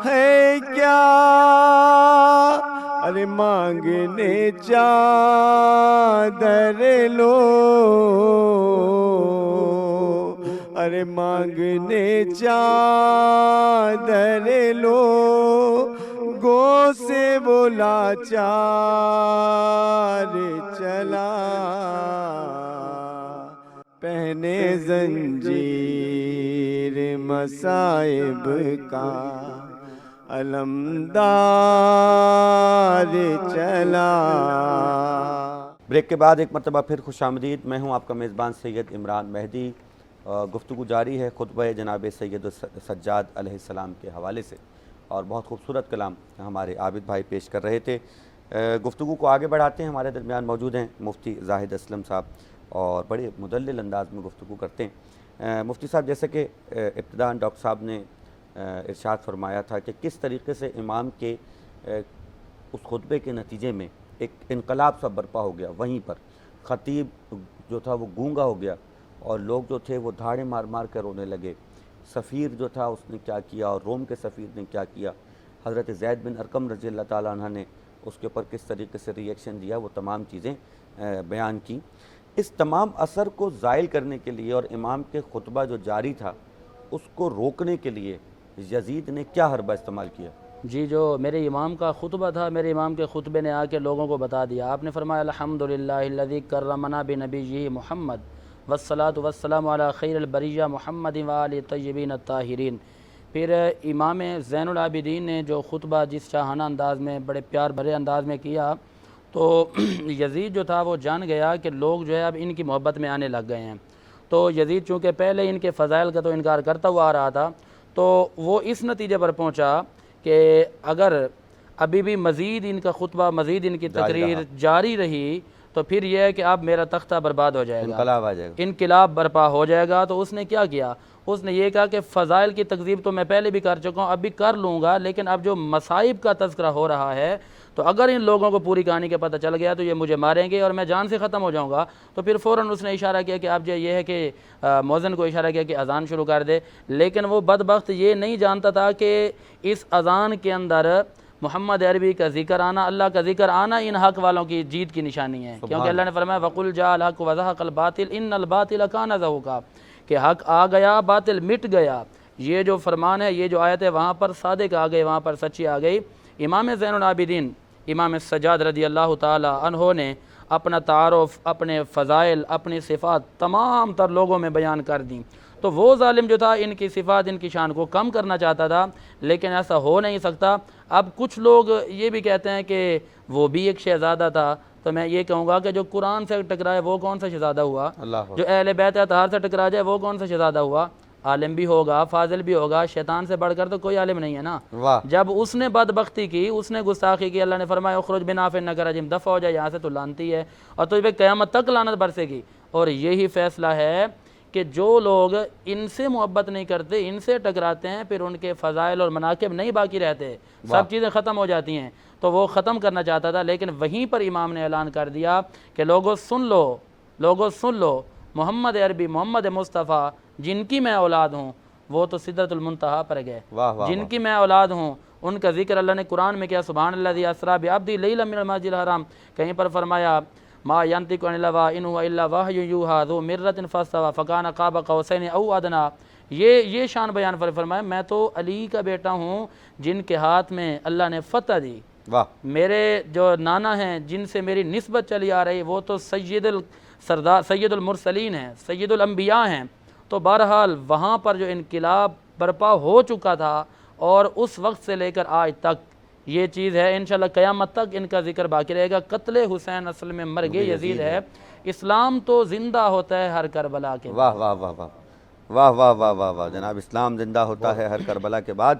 ہے کیا، ارے مانگنے چادر لو، ارے مانگنے چادر لو، گو سے بولا چار چلا، پہنے زنجیر مصائب کا علمدار چلا۔ بریک کے بعد ایک مرتبہ پھر خوش آمدید، میں ہوں آپ کا میزبان سید عمران مہدی۔ گفتگو جاری ہے خطبہ جناب سید سجاد علیہ السلام کے حوالے سے، اور بہت خوبصورت کلام ہمارے عابد بھائی پیش کر رہے تھے۔ گفتگو کو آگے بڑھاتے ہیں، ہمارے درمیان موجود ہیں مفتی زاہد اسلم صاحب، اور بڑے مدلل انداز میں گفتگو کرتے ہیں۔ مفتی صاحب، جیسے کہ ابتداءً ڈاکٹر صاحب نے ارشاد فرمایا تھا کہ کس طریقے سے امام کے اس خطبے کے نتیجے میں ایک انقلاب سا برپا ہو گیا، وہیں پر خطیب جو تھا وہ گونگا ہو گیا، اور لوگ جو تھے وہ دھاڑے مار مار کر رونے لگے۔ سفیر جو تھا اس نے کیا کیا، اور روم کے سفیر نے کیا کیا، حضرت زید بن ارقم رضی اللہ تعالیٰ عنہ نے اس کے اوپر کس طریقے سے ریئیکشن دیا، وہ تمام چیزیں بیان کی۔ اس تمام اثر کو زائل کرنے کے لیے اور امام کے خطبہ جو جاری تھا اس کو روکنے کے لیے یزید نے کیا حربہ استعمال کیا؟ جی، جو میرے امام کا خطبہ تھا، میرے امام کے خطبے نے آ کے لوگوں کو بتا دیا۔ آپ نے فرمایا الحمدللہ الذی کرمنا بنبیہ محمد والصلاۃ والسلام علی خیر البریہ محمد وآلہ الطیبین الطاہرین۔ پھر امام زین العابدین نے جو خطبہ جس شاہانہ انداز میں، بڑے پیار بھرے انداز میں کیا، تو یزید جو تھا وہ جان گیا کہ لوگ جو ہے اب ان کی محبت میں آنے لگ گئے ہیں۔ تو یزید چونکہ پہلے ان کے فضائل کا تو انکار کرتا ہوا آ رہا تھا، تو وہ اس نتیجے پر پہنچا کہ اگر ابھی بھی مزید ان کا خطبہ، مزید ان کی تقریر جاری رہی تو پھر یہ ہے کہ اب میرا تختہ برباد ہو جائے گا، انقلاب آ جائے گا، انقلاب برپا ہو جائے گا۔ تو اس نے کیا کیا؟ اس نے یہ کہا کہ فضائل کی تکذیب تو میں پہلے بھی کر چکا ہوں، اب بھی کر لوں گا، لیکن اب جو مصائب کا تذکرہ ہو رہا ہے تو اگر ان لوگوں کو پوری کہانی کا پتہ چل گیا تو یہ مجھے ماریں گے اور میں جان سے ختم ہو جاؤں گا. تو پھر فوراً اس نے اشارہ کیا کہ اب جو یہ ہے کہ مؤذن کو اشارہ کیا کہ اذان شروع کر دے. لیکن وہ بدبخت یہ نہیں جانتا تھا کہ اس اذان کے اندر محمد عربی کا ذکر آنا، اللہ کا ذکر آنا ان حق والوں کی جیت کی نشانی ہے. کیونکہ اللہ نے فرمایا وَقُلْ جَاءَ الْحَقُّ وَزَهَقَ الْبَاطِلُ إِنَّ الْبَاطِلَ كَانَ زَهُوقًا کہ حق آ گیا باطل مٹ گیا. یہ جو فرمان ہے، یہ جو آیت ہے، وہاں پر صادق آ گئے، وہاں پر سچی آ گئی. امام زین العابدین امام سجاد رضی اللہ تعالی عنہ نے اپنا تعارف، اپنے فضائل، اپنی صفات تمام تر لوگوں میں بیان کر دیں. تو وہ ظالم جو تھا ان کی صفات، ان کی شان کو کم کرنا چاہتا تھا، لیکن ایسا ہو نہیں سکتا. اب کچھ لوگ یہ بھی کہتے ہیں کہ وہ بھی ایک شہزادہ تھا. تو میں یہ کہوں گا کہ جو قرآن سے ٹکرائے وہ کون سا شہزادہ ہوا؟ جو اہل بیت اطہار سے ٹکرا جائے وہ کون سا شہزادہ ہوا؟ عالم بھی ہوگا، فاضل بھی ہوگا، شیطان سے بڑھ کر تو کوئی عالم نہیں ہے نا. جب اس نے بدبختی کی، اس نے گستاخی کی، اللہ نے فرمایا اخرج بنا فإنک رجیم، دفع ہو جائے یہاں سے، تو لعنتی ہے اور تجھ پہ قیامت تک لعنت برسے گی. اور یہی فیصلہ ہے کہ جو لوگ ان سے محبت نہیں کرتے، ان سے ٹکراتے ہیں، پھر ان کے فضائل اور مناقب نہیں باقی رہتے، سب چیزیں ختم ہو جاتی ہیں. تو وہ ختم کرنا چاہتا تھا، لیکن وہیں پر امام نے اعلان کر دیا کہ لوگوں سن لو، لوگوں سن لو، محمد عربی، محمد مصطفیٰ جن کی میں اولاد ہوں وہ تو سدرۃ المنتہا پر گئے. جن کی میں اولاد ہوں ان کا ذکر اللہ نے قرآن میں کیا. سبحان الذی اسریٰ بعبدہ لیلا من المسجد الحرام، کہیں پر فرمایا ما ینطق عن الہویٰ ان ہوا الا وحی یوحیٰ ذو مرۃ فاستویٰ فکان قاب قوسین او ادنیٰ. یہ شان بیان فرمایا میں تو علی کا بیٹا ہوں جن کے ہاتھ میں اللہ نے فتح دی. میرے جو نانا ہیں جن سے میری نسبت چلی آ رہی وہ تو سید المرسلین ہیں، سید الانبیاء ہیں. تو بہرحال وہاں پر جو انقلاب برپا ہو چکا تھا اور اس وقت سے لے کر آج تک یہ چیز ہے، انشاءاللہ قیامت تک ان کا ذکر باقی رہے گا. قتل حسین اصل میں مرگ یزید ہے. اسلام تو زندہ ہوتا ہے ہر کربلا کے. واہ واہ واہ واہ واہ واہ واہ واہ واہ جناب، اسلام زندہ ہوتا ہے ہر کربلا کے بعد.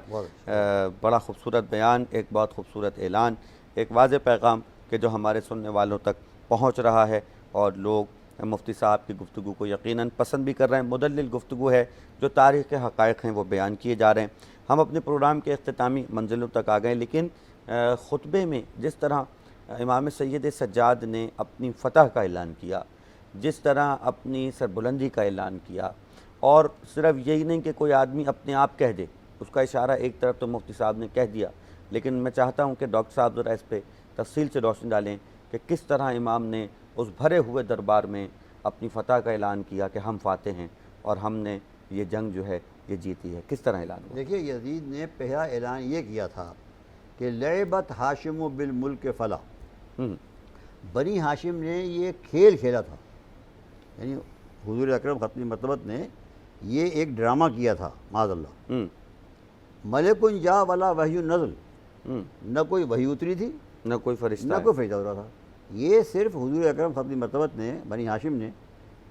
بڑا خوبصورت بیان، ایک بہت خوبصورت اعلان، ایک واضح پیغام کہ جو ہمارے سننے والوں تک پہنچ رہا ہے اور لوگ مفتی صاحب کی گفتگو کو یقیناً پسند بھی کر رہے ہیں. مدلل گفتگو ہے، جو تاریخ کے حقائق ہیں وہ بیان کیے جا رہے ہیں. ہم اپنے پروگرام کے اختتامی منزلوں تک آ گئے، لیکن خطبے میں جس طرح امام سید سجاد نے اپنی فتح کا اعلان کیا، جس طرح اپنی سربلندی کا اعلان کیا، اور صرف یہی نہیں کہ کوئی آدمی اپنے آپ کہہ دے، اس کا اشارہ ایک طرف تو مفتی صاحب نے کہہ دیا، لیکن میں چاہتا ہوں کہ ڈاکٹر صاحب ذرا اس پہ تفصیل سے روشنی ڈالیں کہ کس طرح امام نے اس بھرے ہوئے دربار میں اپنی فتح کا اعلان کیا کہ ہم فاتح ہیں اور ہم نے یہ جنگ جو ہے یہ جیتی ہے. کس طرح اعلان ہوا؟ دیکھیے یزید نے پہلا اعلان یہ کیا تھا کہ لعبت ہاشم بالملک فلا، بنی ہاشم نے یہ کھیل کھیلا تھا. یعنی حضور اکرم ختم مرتبت نے یہ ایک ڈرامہ کیا تھا معاذ اللہ. ملک جا ولا وحی نزل، نہ کوئی وحی اتری تھی، نہ کوئی فرشتہ، نہ کوئی فرشتہ اترا تھا. یہ صرف حضور اکرم ختم مرتبت نے، بنی ہاشم نے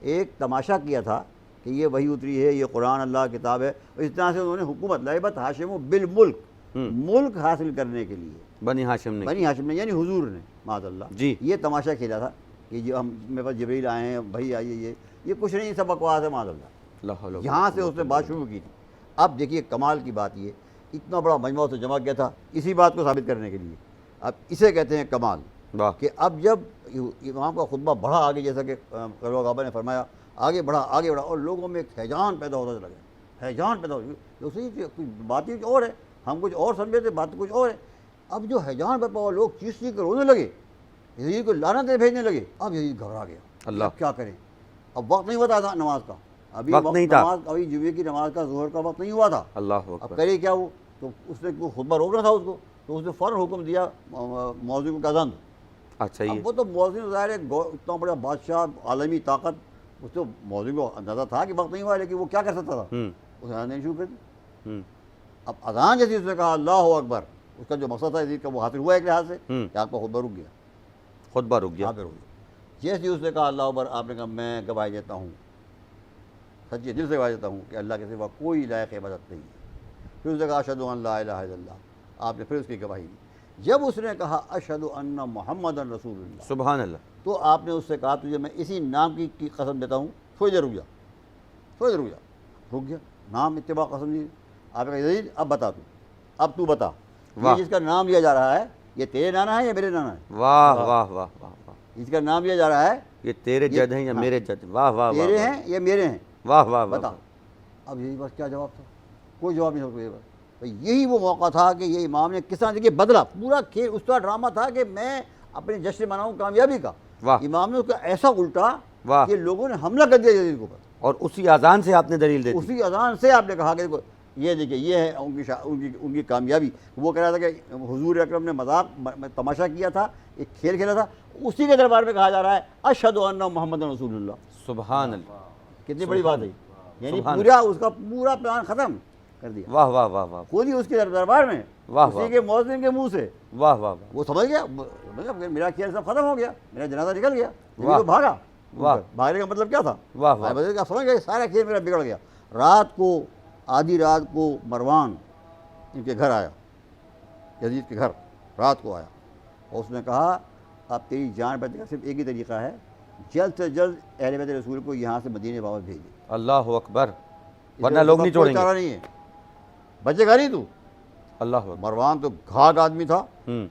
ایک تماشا کیا تھا کہ یہ وحی اتری ہے، یہ قرآن اللہ کتاب ہے. اس طرح سے انہوں نے حکومت لعبت ہاشم بالملک، ملک حاصل کرنے کے لیے بنی ہاشم نے یعنی حضور نے معاذ اللہ جی یہ تماشا کھیلا تھا کہ جو ہم میرے پاس جبریل آئے ہیں، بھائی آئیے، یہ کچھ نہیں، سب بکواس ہے معاذ اللہ. یہاں سے اس نے بات شروع کی تھی. اب دیکھیے کمال کی بات یہ، اتنا بڑا مجموعہ سے جمع کیا تھا اسی بات کو ثابت کرنے کے لیے. اب اسے کہتے ہیں کمال، کہ اب جب امام کا خطبہ بڑھا آگے، جیسا کہ قلوہ غابہ نے فرمایا، آگے بڑھا اور لوگوں میں ایک ہیجان پیدا ہوتا لگا، ہیجان پیدا ہو کچھ بات ہی کچھ اور ہے، ہم کچھ اور سمجھے تھے، بات کچھ اور ہے. اب جو ہیجان برپا ہوا، لوگ چیخ کر رونے لگے، یزید کو لعنتیں بھیجنے لگے. اب یزید گھبرا گیا، اللہ کیا کریں. اب وقت نہیں ہوتا تھا نماز کا، ابھی وقت نہیں تھا، ابھی جمعے کی نماز کا ظہر کا وقت نہیں ہوا تھا. اب کرے کیا وہ؟ تو اس نے خطبہ روکنا تھا اس کو، تو اس نے فوراً حکم دیا مؤذن کو اذان دو. اچھا وہ تو مؤذن ظاہر ہے اتنا بڑا بادشاہ، عالمی طاقت، اس کو مؤذن کو اندازہ تھا کہ وقت نہیں ہوا، لیکن وہ کیا کر سکتا تھا؟ اس نے اذان دینی شروع کر دی. اب اذان جیسے اس نے کہا اللہ اکبر، اس کا جو مقصد تھا یزید کا وہ حاصل ہوا ایک لحاظ سے کہ آپ کا خطبہ رک گیا. خطبہ رک گیا. جیسے اس نے کہا اللہ اکبر، آپ نے کہا میں گواہی دیتا ہوں، سچے دل سے گواہی دیتا ہوں کہ اللہ کے سوا کوئی لائق عبادت نہیں ہے. پھر اس نے کہا اشہد ان لا الہ الا اللہ، آپ نے پھر اس کی گواہی دی. جب اس نے کہا اشہد ان محمد رسول اللہ، سبحان اللہ، تو آپ نے اس سے کہا تجھے میں اسی نام کی قسم دیتا ہوں، تھوڑی دیر رک جا، تھوڑی دیر رک جا. رک گیا، نام اتباع قسم دی. آپ نے کہا یزید اب بتا، اب تو بتا، یہ جس کا نام لیا جا رہا ہے یہ تیرے نانا ہے یا میرے نانا ہے؟ واہ واہ واہ واہ واہ، اس کا نام لیا جا رہا ہے یہ تیرے جد ہیں یا میرے جد؟ واہ واہ واہ تیرے ہیں یا میرے ہیں، واہ واہ واہ، بتا۔ اب یہی بس کیا جواب تھا؟ کوئی جواب نہیں تھا۔ بھائی یہی وہ موقع تھا کہ یہ امام نے کس طرح دیکھیے بدلا پورا کھیل، اس طرح ڈرامہ تھا کہ میں اپنے جشن مناؤں کامیابی کا، واہ امام نے اس کو ایسا الٹا واہ، کہ لوگوں نے حملہ کر دیا یزید کے اوپر۔ اور اسی اذان سے آپ نے دلیل دے دی۔ اسی اذان سے آپ نے کہا کہ دیکھو یہ دیکھیے یہ ہے ان کی کامیابی۔ وہ کہہ رہا تھا کہ حضور اکرم نے مذاق تماشا کیا تھا، ایک کھیل کھیلا تھا، اسی کے دربار میں کہا جا رہا ہے اشہد ان محمد رسول اللہ۔ سبحان اللہ، کتنی بڑی بات ہے، یعنی سبحان پورا اس کا پورا پلان ختم کر دیا واہ واہ واہ واہ خود ہی اس کے دربار میں، واہ اسی کے مؤذن کے منہ سے۔ واہ واہ واہ، وہ سمجھ گیا میرا کھیل سب ختم ہو گیا، میرا جنازہ نکل گیا، واہ، تو بھاگا۔ واہ، بھاگنے کا مطلب کیا تھا؟ واہ واہ، سمجھ گیا سارا کھیل میرا بگڑ گیا۔ رات کو آدھی رات کو مروان ان کے گھر آیا، یزید کے گھر رات کو آیا، اور اس نے کہا اب تیری جان بچنے کا صرف ایک ہی طریقہ ہے، جلد سے جلد اہل بیت رسول کو یہاں سے مدینے واپس بھیج دے، اللہ اکبر، ورنہ لوگ نہیں چھوڑیں گے۔ چارہ نہیں ہے، بچے گا نہیں تو۔ اللہ اکبر، مروان تو گھاٹ آدمی تھا، ہوں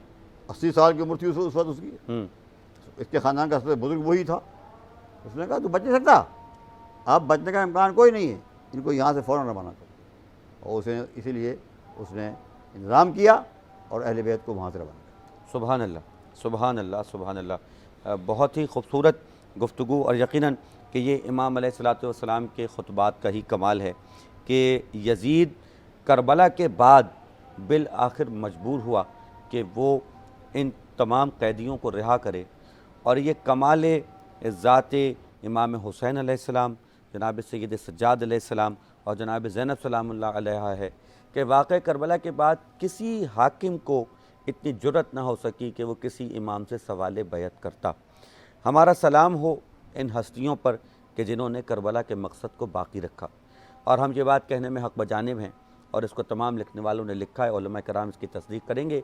80 سال کی عمر تھی اس وقت اس کی، ہوں، اس کے خاندان کا سب سے بزرگ وہی تھا۔ اس نے کہا تو بچ نہیں سکتا، اب بچنے کا امکان کوئی نہیں ہے، ان کو یہاں سے فوراً روانہ کرو۔ اور اسی لیے اس نے انتظام کیا اور اہل بیت کو وہاں سے روانہ کیا۔ سبحان اللہ سبحان اللہ سبحان اللہ، بہت ہی خوبصورت گفتگو، اور یقیناً کہ یہ امام علیہ الصلوۃ والسلام کے خطبات کا ہی کمال ہے کہ یزید کربلا کے بعد بالآخر مجبور ہوا کہ وہ ان تمام قیدیوں کو رہا کرے، اور یہ کمال ذات امام حسین علیہ السلام، جناب سید سجاد علیہ السلام اور جناب زینب سلام اللہ علیہا ہے کہ واقع کربلا کے بعد کسی حاکم کو اتنی جرت نہ ہو سکی کہ وہ کسی امام سے سوال بیعت کرتا۔ ہمارا سلام ہو ان ہستیوں پر کہ جنہوں نے کربلا کے مقصد کو باقی رکھا، اور ہم یہ بات کہنے میں حق بجانب ہیں، اور اس کو تمام لکھنے والوں نے لکھا ہے، علماء کرام اس کی تصدیق کریں گے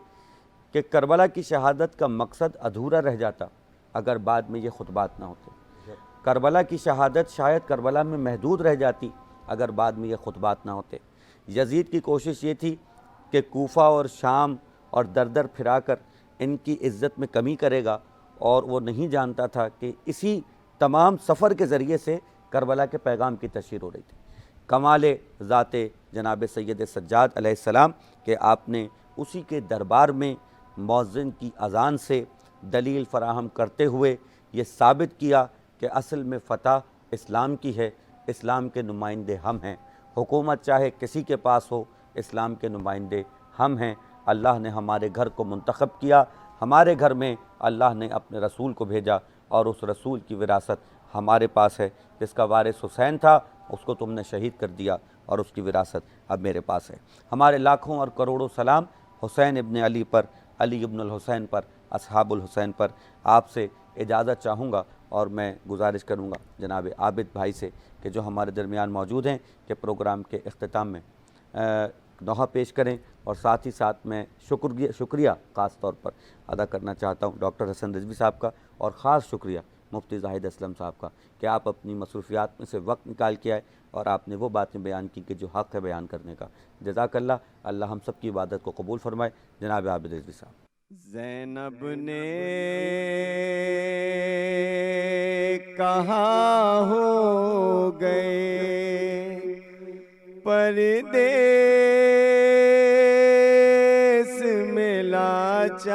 کہ کربلا کی شہادت کا مقصد ادھورا رہ جاتا اگر بعد میں یہ خطبات نہ ہوتے۔ کربلا کی شہادت شاید کربلا میں محدود رہ جاتی اگر بعد میں یہ خطبات نہ ہوتے۔ یزید کی کوشش یہ تھی کہ کوفہ اور شام اور در در پھرا کر ان کی عزت میں کمی کرے گا، اور وہ نہیں جانتا تھا کہ اسی تمام سفر کے ذریعے سے کربلا کے پیغام کی تشہیر ہو رہی تھی۔ کمال ذات جناب سید سجاد علیہ السلام کہ آپ نے اسی کے دربار میں مؤذن کی اذان سے دلیل فراہم کرتے ہوئے یہ ثابت کیا کہ اصل میں فتح اسلام کی ہے، اسلام کے نمائندے ہم ہیں، حکومت چاہے کسی کے پاس ہو، اسلام کے نمائندے ہم ہیں۔ اللہ نے ہمارے گھر کو منتخب کیا، ہمارے گھر میں اللہ نے اپنے رسول کو بھیجا، اور اس رسول کی وراثت ہمارے پاس ہے۔ جس کا وارث حسین تھا اس کو تم نے شہید کر دیا، اور اس کی وراثت اب میرے پاس ہے۔ ہمارے لاکھوں اور کروڑوں سلام حسین ابن علی پر، علی ابن الحسین پر، اصحاب الحسین پر۔ آپ سے اجازت چاہوں گا، اور میں گزارش کروں گا جناب عابد بھائی سے کہ جو ہمارے درمیان موجود ہیں کہ پروگرام کے اختتام میں نوحہ پیش کریں، اور ساتھ ہی ساتھ میں شکریہ خاص طور پر ادا کرنا چاہتا ہوں ڈاکٹر حسن رضوی صاحب کا، اور خاص شکریہ مفتی زاہد اسلم صاحب کا کہ آپ اپنی مصروفیات میں سے وقت نکال کے آئے اور آپ نے وہ باتیں بیان کی کہ جو حق ہے بیان کرنے کا۔ جزاک اللہ، اللہ ہم سب کی عبادت کو قبول فرمائے۔ جناب عابد رضوی صاحب۔ زینب نے کہا ہو گئے پردیس میں لاچار،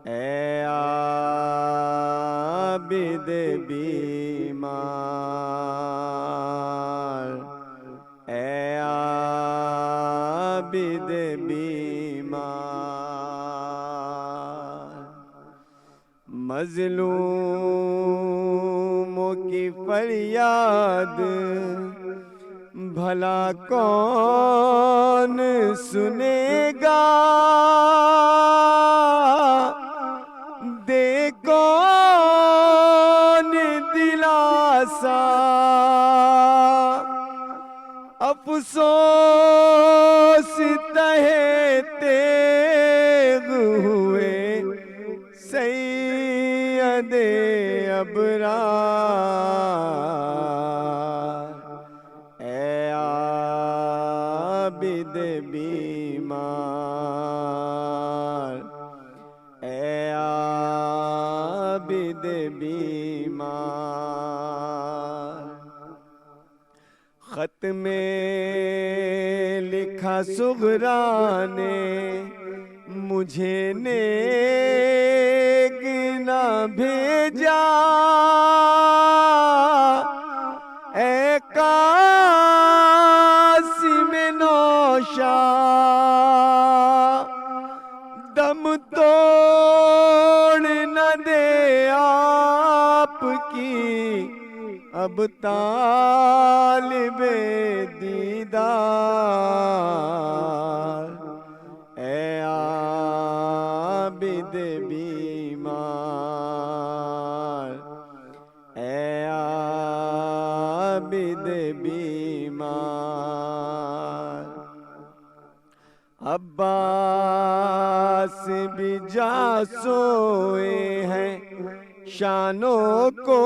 اے عابد بیمار، اے عابد بیمار، مظلوموں کی فریاد بھلا کون سنے گا، دے کون دلاسا، افسوس تہے تیغ ہوئے سید ابرار، اے عابد بیمار خط میں لکھا صغرا نے مجھے نیک نہ بھیجا اے قاسم نوشا دم توڑ نہ دے آپ کی اب طالب دیدار اے عابد بیمار اے عابد بیمار عباس بھی جا سوئے ہیں شانوں کو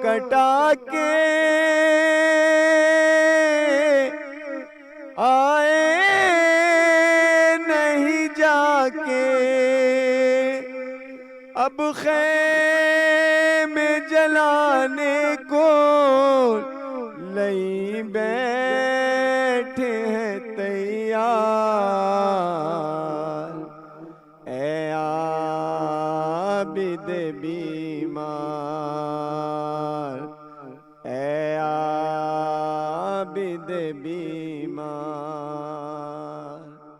کٹا کے آئے نہیں جا کے اب خیمے جلانے کو لئی بیٹھے ہیں تیار اے عابد بیمار اے عابد بیمار